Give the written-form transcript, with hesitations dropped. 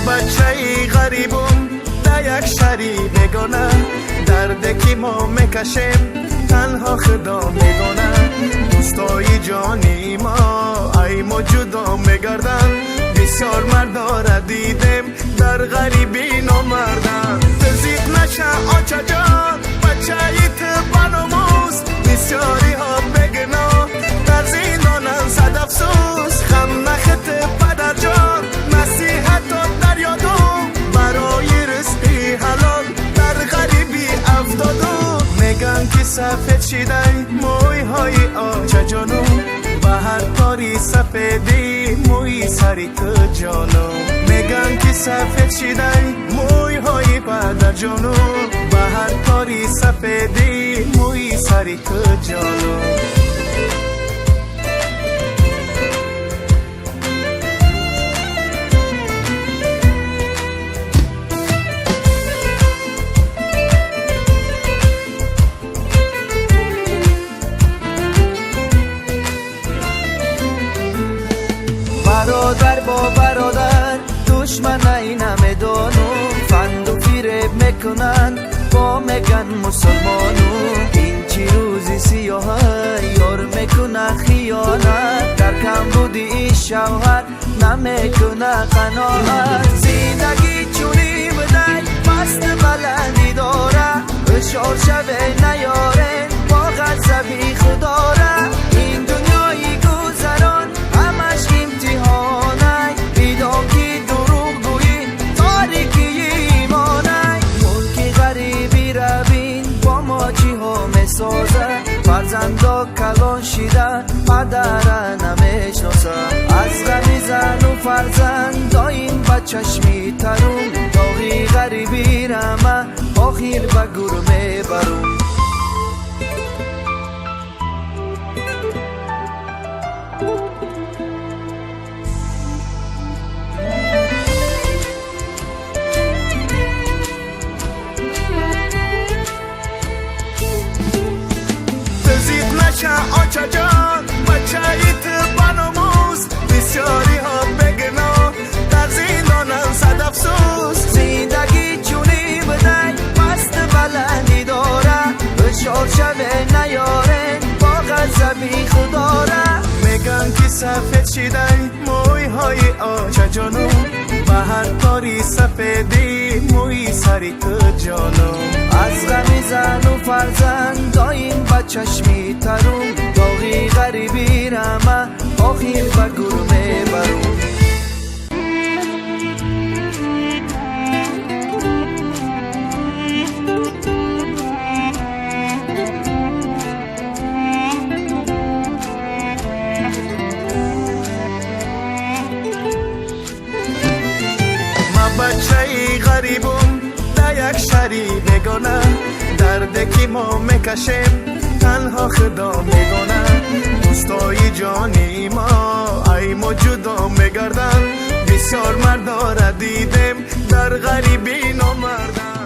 بچه غریبم در یک شهری بگانه، درد که ما میکشیم تنها خدا میدونه. دوستای جانی ما ای ما جدا میگردن، بسیار مردا را دیدیم در غریبی نامردن. تزید نشه آچه جان بچه ایت بناموز، بسیاری ها بگنا در زندانن صد افسوس. خم نخت پدر جان نصیحت در یادم، برای رزقی حلال در غریبی افتادم. میگن که سفید شده موی های آچه جانو، به هر کاری سفیدی موی سری که جانو. میگن که سفید شده موی های پدر جانو، به هر کاری سفیدی موی سری که جانو. برادر با برادر دشمنی نمیدانو، فند و فریب میکنن با میگن مسلمانو. این چی روزی سیاه یار میکنه خیانت، در کم بودی شوهر نمیکنه قناعت. زندگی چونی بدهی مست بلندی داره، اشار شبه نیارن با غضبی خدا را. این دنیای گذران همش امتحانه، بیدام که دروغ گویی تاریکی ایمانه. ملک غریبی را بین با ما چی ها میسازه، فرزندا کلان شده پدر نمیشناسه. از غم زن و فرزند دایم با چشمی ترون، داغی غریبی را من آخیر به گور میبرون. آچه جان بچه ایت بناموز، بسیاری ها بگنا در زندانن صد افسوس. زندگی چونی بدهی مست بلندی داره، اشار شبه نیارن با غضبی خدا را. میگن که سفید شده موی های آچه جانو، به هر کاری سفیدی موی سری که جانو. از غم زن و فرزند دایم با چشمی ترون، داغی غریبی را من آخیر به گور میبرون. بچه غریبم در یک شهری بگانه، درد که ما میکشیم تنها خدا میدونه. دوستای جانی ما ای ما جدا میگردن، بسیار مردا را دیدیم در غریبی نامردن.